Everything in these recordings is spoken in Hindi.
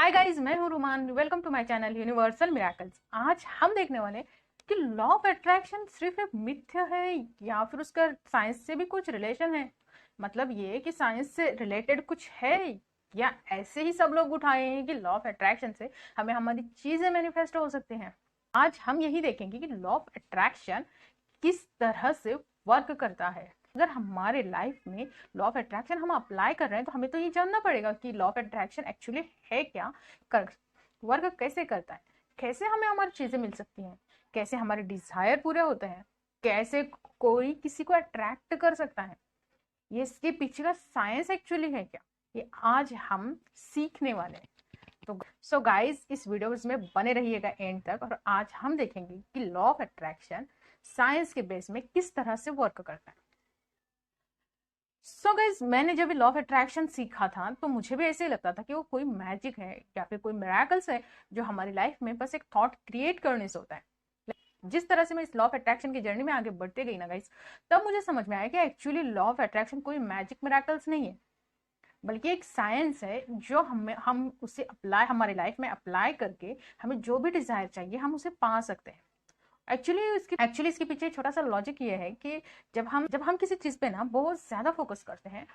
हाय गाइस, मैं हूं Ruman. Welcome to my channel universal miracles. आज हम देखने वाले हैं कि लॉ ऑफ अट्रैक्शन सिर्फ एक मिथ्य है या फिर उसका साइंस से भी कुछ रिलेशन है। मतलब ये कि साइंस से रिलेटेड कुछ है या ऐसे ही सब लोग उठाए हैं कि लॉ ऑफ अट्रैक्शन से हमें हमारी चीजें मैनिफेस्ट हो सकती हैं। आज हम यही देखेंगे कि लॉ ऑफ अट्रैक्शन किस तरह से वर्क करता है। अगर हमारे लाइफ में लॉ ऑफ अट्रैक्शन हम अप्लाई कर रहे हैं तो हमें तो ये जानना पड़ेगा कि लॉ ऑफ अट्रैक्शन एक्चुअली है क्या, कर वर्क कैसे करता है, कैसे हमें हमारी चीजें मिल सकती हैं, कैसे हमारे डिजायर पूरे होते हैं, कैसे कोई किसी को अट्रैक्ट कर सकता है, ये इसके पीछे का साइंस एक्चुअली है क्या, ये आज हम सीखने वाले हैं। तो सो गाइस, इस वीडियो में बने रहिएगा एंड तक और आज हम देखेंगे कि लॉ ऑफ अट्रैक्शन साइंस के बेस में किस तरह से वर्क करता है। सो गाइज, मैंने जब लॉ ऑफ अट्रैक्शन सीखा था तो मुझे भी ऐसे ही लगता था कि वो कोई मैजिक है या फिर कोई मिरेकल्स है जो हमारी लाइफ में बस एक थॉट क्रिएट करने से होता है। जिस तरह से मैं इस लॉ ऑफ अट्रैक्शन की जर्नी में आगे बढ़ते गई ना गाइज, तब मुझे समझ में आया कि एक्चुअली लॉ ऑफ अट्रैक्शन कोई मैजिक मिरेकल्स नहीं है, बल्कि एक साइंस है जो हम उसे अप्लाई हमारी लाइफ में अप्लाई करके हमें जो भी डिजायर चाहिए हम उसे पा सकते हैं। एक्चुअली इसके पीछे छोटा सा लॉजिक ये है कि जब हम किसी चीज पे ना बहुत ज्यादा फोकस करते हैं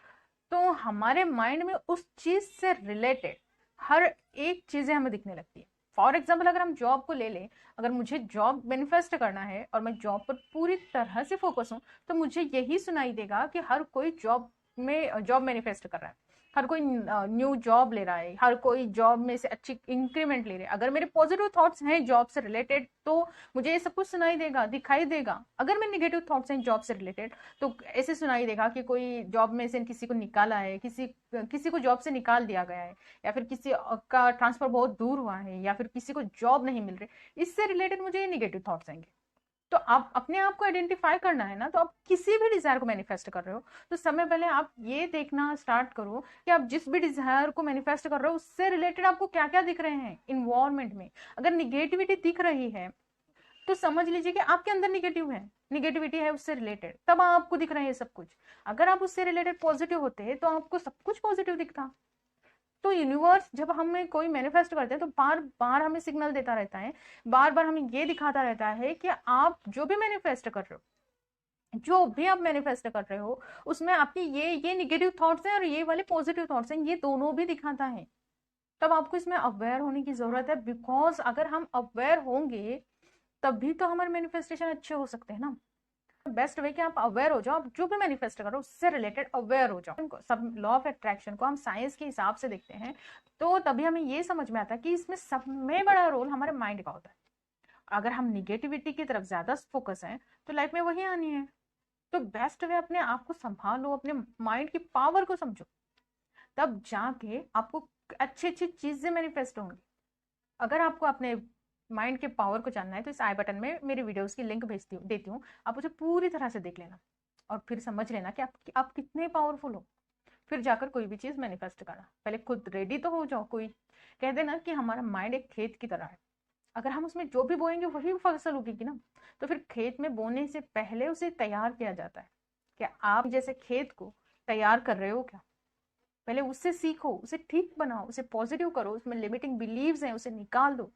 तो हमारे माइंड में उस चीज से रिलेटेड हर एक चीजें हमें दिखने लगती है। फॉर एग्जाम्पल, अगर हम जॉब को ले लें, अगर मुझे जॉब मैनिफेस्ट करना है और मैं जॉब पर पूरी तरह से फोकस हूँ तो मुझे यही सुनाई देगा कि हर कोई जॉब मैनिफेस्ट कर रहा है, हर कोई न्यू जॉब ले रहा है, हर कोई जॉब में से अच्छी इंक्रीमेंट ले रहे हैं। अगर मेरे पॉजिटिव थॉट्स हैं जॉब से रिलेटेड तो मुझे ये सब कुछ सुनाई देगा, दिखाई देगा। अगर मेरे नेगेटिव थॉट्स हैं जॉब से रिलेटेड तो ऐसे सुनाई देगा कि कोई जॉब में से किसी को निकाला है, किसी किसी को जॉब से निकाल दिया गया है, या फिर किसी का ट्रांसफर बहुत दूर हुआ है, या फिर किसी को जॉब नहीं मिल रही। इससे रिलेटेड मुझे ये निगेटिव थॉट्स आएंगे। तो आप अपने आप को आइडेंटिफाई करना है ना, तो आप किसी भी डिजायर को मैनिफेस्ट कर रहे हो तो समय पहले आप ये देखना स्टार्ट करो कि आप जिस भी डिजायर को मैनिफेस्ट कर रहे हो उससे रिलेटेड आपको क्या क्या दिख रहे हैं इन्वायरमेंट में। अगर निगेटिविटी दिख रही है तो समझ लीजिए कि आपके अंदर निगेटिविटी है उससे रिलेटेड, तब आपको दिख रहा है ये सब कुछ। अगर आप उससे रिलेटेड पॉजिटिव होते तो आपको सब कुछ पॉजिटिव दिखता। तो यूनिवर्स जब हमें कोई मैनिफेस्ट करते हैं तो बार बार हमें सिग्नल देता रहता है, बार बार हमें ये दिखाता रहता है कि आप जो भी मैनिफेस्ट कर रहे हो, जो भी आप मैनिफेस्ट कर रहे हो उसमें आपकी ये निगेटिव थॉट्स हैं और ये वाले पॉजिटिव थॉट्स हैं, ये दोनों भी दिखाता है। तब आपको इसमें अवेयर होने की जरूरत है, बिकॉज अगर हम अवेयर होंगे तभी तो हमारे मैनिफेस्टेशन अच्छे हो सकते हैं ना। बेस्ट वे कि आप अवेयर हो जाओ, आप जो भी मैनिफेस्ट करो उससे रिलेटेड अवेयर हो जाओ। सब लॉ ऑफ अट्रैक्शन को हम साइंस के हिसाब से देखते हैं तो तभी हमें ये समझ में आता है कि इसमें सब में बड़ा रोल हमारे माइंड का होता है। अगर हम निगेटिविटी की तरफ ज्यादा फोकस है तो लाइफ में वही आनी है। तो बेस्ट वे अपने आप को संभालो, अपने माइंड की पावर को समझो, तब जाके आपको अच्छी अच्छी चीजें मैनिफेस्ट होंगी। अगर आपको अपने माइंड के पावर को जानना है तो इस आई बटन में मेरी वीडियोस की लिंक देती हूँ, आप उसे पूरी तरह से देख लेना और फिर समझ लेना कि आप कितने पावरफुल हो। फिर जाकर कोई भी चीज मैनिफेस्ट करना, पहले खुद रेडी तो हो जाओ। कोई कह देना कि हमारा माइंड एक खेत की तरह है, अगर हम उसमें जो भी बोएंगे वही फसल उगेगी ना। तो फिर खेत में बोने से पहले उसे तैयार किया जाता है। क्या आप जैसे खेत को तैयार कर रहे हो क्या? पहले उससे सीखो, उसे ठीक बनाओ, उसे पॉजिटिव करो, उसमें लिमिटिंग बिलीव्स हैं उसे निकाल दो,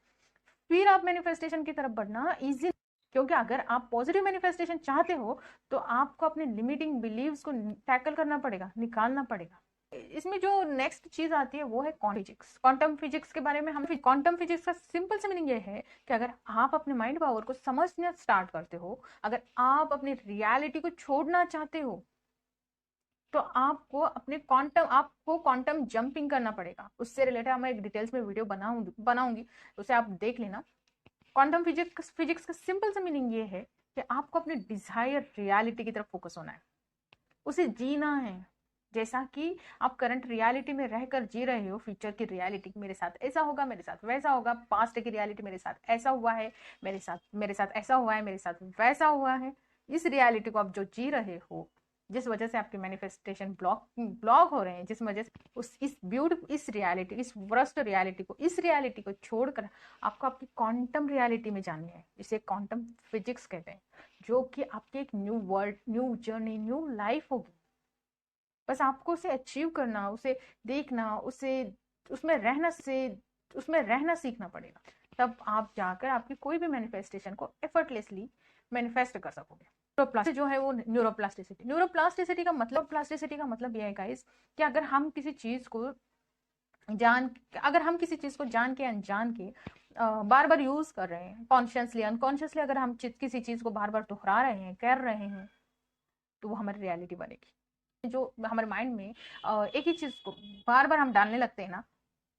फिर आप मैनिफेस्टेशन की तरफ बढ़ना इजी। क्योंकि अगर आप पॉजिटिव मैनिफेस्टेशन चाहते हो तो आपको अपने लिमिटिंग बिलीव्स को टैकल करना पड़ेगा, निकालना पड़ेगा। इसमें जो नेक्स्ट चीज आती है वो है क्वांटम फिजिक्स के बारे में। हम क्वांटम फिजिक्स का सिंपल से मीनिंग ये है कि अगर आप अपने माइंड पावर को समझना स्टार्ट करते हो, अगर आप अपनी रियलिटी को छोड़ना चाहते हो तो आपको क्वांटम जंपिंग करना पड़ेगा। उससे रिलेटेड मैं एक डिटेल्स में वीडियो बनाऊंगी, उसे आप देख लेना। क्वांटम फिजिक्स का सिंपल सा मीनिंग ये है कि आपको अपने डिजायर रियलिटी की तरफ फोकस होना है, उसे जीना है। जैसा कि आप करंट रियलिटी में रहकर जी रहे हो, फ्यूचर की रियलिटी, मेरे साथ ऐसा होगा, मेरे साथ वैसा होगा, पास्ट की रियलिटी मेरे साथ ऐसा हुआ है, मेरे साथ ऐसा हुआ है, मेरे साथ वैसा हुआ है। इस रियलिटी को आप जो जी रहे हो, जिस वजह से आपके मैनिफेस्टेशन ब्लॉक हो रहे हैं, जिस वजह से इस वर्स्ट रियलिटी को, इस रियलिटी को छोड़कर आपको आपकी क्वांटम रियलिटी में जाननी है, जिसे क्वांटम फिजिक्स कहते हैं, जो कि आपकी एक new world, new journey, new life होगी। बस आपको उसे अचीव करना, उसे देखना, उसे उसमें रहना से उसमें रहना सीखना पड़ेगा, तब आप जाकर आपकी कोई भी मैनिफेस्टेशन को एफर्टलेसली मैनिफेस्ट कर सकोगे। न्यूरोप्लास्टिसिटी जो है वो न्यूरोप्लास्टिसिटी का मतलब यह है गाइस कि अगर हम किसी चीज को जान के अनजान के बार बार यूज कर रहे हैं, कॉन्शियसली अनकॉन्शियसली अगर हम किसी चीज को बार बार दोहरा रहे हैं, कर रहे हैं, तो वो हमारी रियलिटी बनेगी। जो हमारे माइंड में एक ही चीज को बार बार हम डालने लगते हैं ना,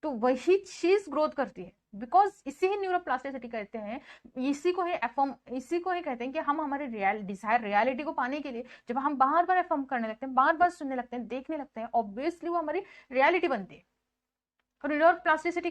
तो वही चीज ग्रोथ करती है। बिकॉज इसी ही न्यूरोप्लास्टिसिटी कहते हैं, इसी को ही कहते हैं कि हम हमारे डिजायर रियलिटी को पाने के लिए जब हम बार बार एफर्म करने लगते हैं, बार बार सुनने लगते हैं, देखने लगते हैं, ऑब्वियसली वो हमारी रियलिटी बनती है। और न्यूरोप्लास्टिसिटी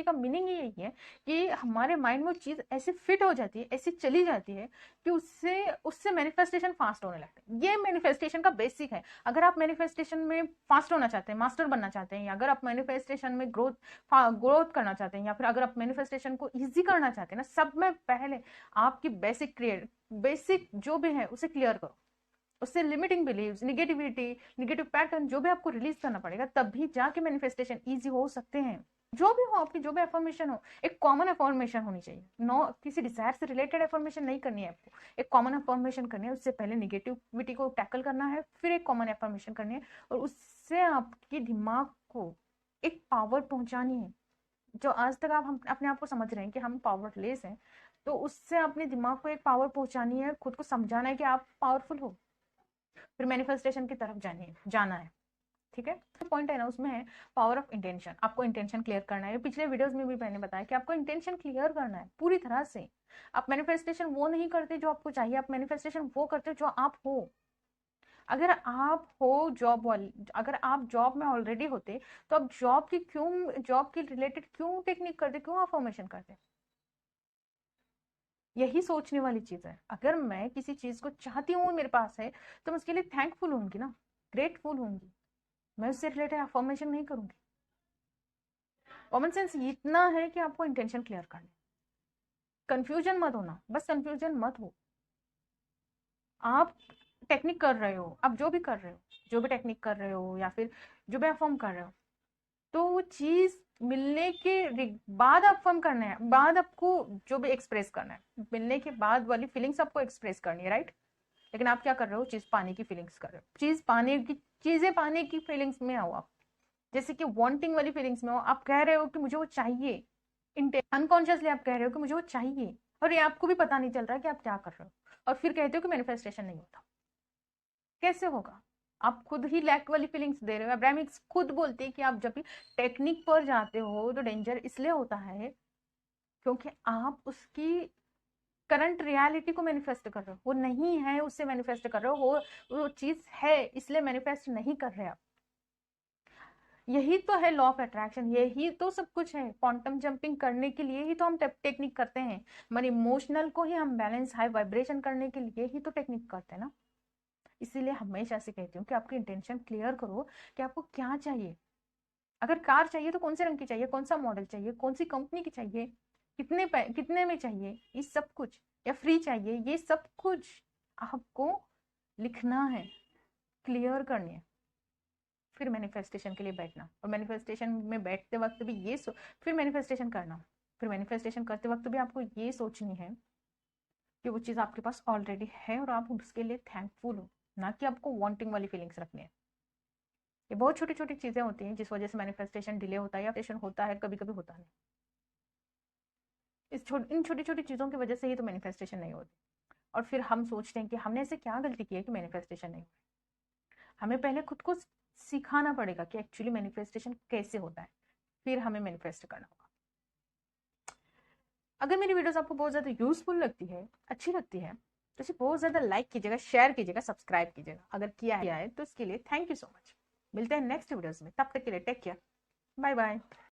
का मीनिंग यही है कि हमारे माइंड में चीज ऐसे फिट हो जाती है, ऐसी चली जाती है कि उससे मैनिफेस्टेशन फास्ट होने लगते हैं। ये मैनिफेस्टेशन का बेसिक है। अगर आप मैनिफेस्टेशन में फास्ट होना चाहते हैं, मास्टर बनना चाहते हैं, या अगर आप मैनिफेस्टेशन में ग्रोथ करना चाहते हैं, या फिर अगर आप मैनिफेस्टेशन को ईजी करना चाहते हैं ना, सब में पहले आपकी बेसिक जो भी है उसे क्लियर करो। उससे लिमिटिंग बिलीव्स, नेगेटिव पैटर्न जो भी आपको रिलीज करना पड़ेगा, तभी जाके मैनिफेस्टेशन इजी हो सकते हैं। जो भी हो, आपकी जो भी एफर्मेशन हो, एक कॉमन एफर्मेशन होनी चाहिए। किसी डिजायर से रिलेटेड एफर्मेशन नहीं करनी है आपको, एक कॉमन एफर्मेशन करनी है। उससे पहले नेगेटिविटी को टैकल करना है, फिर एक कॉमन एफर्मेशन करनी है, और उससे आपके दिमाग को एक पावर पहुंचानी है। जो आज तक हम अपने आप को समझ रहे हैं कि हम पावरलेस हैं, तो उससे अपने दिमाग को एक पावर पहुंचानी है, खुद को समझाना है कि आप पावरफुल हो, फिर मैनिफेस्टेशन की तरफ जाना है। ठीक है, तो पॉइंट है ना उसमें है पावर ऑफ इंटेंशन। आपको इंटेंशन क्लियर करना है। पिछले वीडियोस में भी मैंने बताया कि आपको इंटेंशन क्लियर करना है पूरी तरह से। आप मैनिफेस्टेशन वो नहीं करते जो आपको चाहिए, आप मैनिफेस्टेशन वो करते जो आप हो। अगर आप जॉब में ऑलरेडी होते, तो आप जॉब के रिलेटेड क्यों टेक्निक करते, क्यों अफर्मेशन करते? यही सोचने वाली चीज है। अगर मैं किसी चीज को चाहती हूँ, मेरे पास है, तो मैं उसके लिए थैंकफुल होंगी ना, ग्रेटफुल होंगी। मैं उससे रिलेटेड अफर्मेशन नहीं करूंगी। कॉमन सेंस इतना है कि आपको इंटेंशन क्लियर करना है। कंफ्यूजन मत होना, बस कंफ्यूजन मत हो। आप टेक्निक कर रहे हो, आप जो भी कर रहे हो, जो भी टेक्निक कर रहे हो, या फिर जो भी अफर्म कर रहे हो, तो वो चीज मिलने के बाद अफर्म करना है, बाद आपको जो भी एक्सप्रेस करना है, मिलने के बाद वाली फीलिंग्स आपको एक्सप्रेस करनी है, राइट? लेकिन आप क्या कर रहे हो, चीज पाने की फीलिंग्स कर रहे हो। चीजें पाने की फीलिंग्स में आओ आप, जैसे कि वांटिंग वाली फीलिंग्स में हो। आप कह रहे हो कि मुझे वो चाहिए, अनकॉन्शियसली आप कह रहे हो कि मुझे वो चाहिए, और ये आपको भी पता नहीं चल रहा है कि आप क्या कर रहे हो, और फिर कहते हो कि मैनिफेस्टेशन नहीं होता। कैसे होगा? आप खुद ही लैक वाली फीलिंग्स दे रहे हो। अब्राहमिक्स खुद बोलते हैं कि आप जब भी टेक्निक पर जाते हो तो डेंजर इसलिए होता है क्योंकि आप उसकी करंट रियलिटी को मैनिफेस्ट कर रहे हो, वो नहीं है उससे मैनिफेस्ट कर रहे हो, वो चीज है इसलिए मैनिफेस्ट नहीं कर रहे आप। यही तो है लॉ ऑफ अट्रैक्शन, यही तो सब कुछ है। क्वांटम जंपिंग करने के लिए ही तो हम टेक्निक करते हैं। हमारे इमोशनल को ही हम बैलेंस, हाई वाइब्रेशन करने के लिए ही तो टेक्निक करते हैं ना। इसीलिए हमेशा से कहती हूँ कि आपकी इंटेंशन क्लियर करो कि आपको क्या चाहिए। अगर कार चाहिए तो कौन से रंग की चाहिए, कौन सा मॉडल चाहिए, कौन सी कंपनी की चाहिए, कितने में चाहिए, ये सब कुछ, या फ्री चाहिए, ये सब कुछ आपको लिखना है, क्लियर करनी है, फिर मैनिफेस्टेशन के लिए बैठना। और मैनिफेस्टेशन में बैठते वक्त भी फिर मैनिफेस्टेशन करना। फिर मैनिफेस्टेशन करते वक्त भी आपको ये सोचनी है कि वो चीज़ आपके पास ऑलरेडी है और आप उसके लिए थैंकफुल हो, ना कि आपको वांटिंग वाली फीलिंग्स रखनी है। ये बहुत छोटी छोटी चीजें होती हैं जिस वजह से मैनिफेस्टेशन डिले होता है या मैनिफेस्टेशन होता है, कभी कभी होता नहीं। इन छोटी छोटी चीजों की वजह से ही तो मैनिफेस्टेशन नहीं होती। और फिर हम सोचते हैं कि हमने ऐसे क्या गलती की है कि मैनिफेस्टेशन नहीं हुई। हमें पहले खुद को सिखाना पड़ेगा कि एक्चुअली मैनिफेस्टेशन कैसे होता है, फिर हमें मैनिफेस्ट करना होगा। अगर मेरी वीडियोस आपको बहुत ज्यादा यूजफुल लगती है, अच्छी लगती है, तो इसे बहुत ज्यादा लाइक कीजिएगा, शेयर कीजिएगा, सब्सक्राइब कीजिएगा। अगर किया है तो इसके लिए थैंक यू सो मच। मिलते हैं नेक्स्ट वीडियोस में, तब तक के लिए टेक केयर, बाय बाय।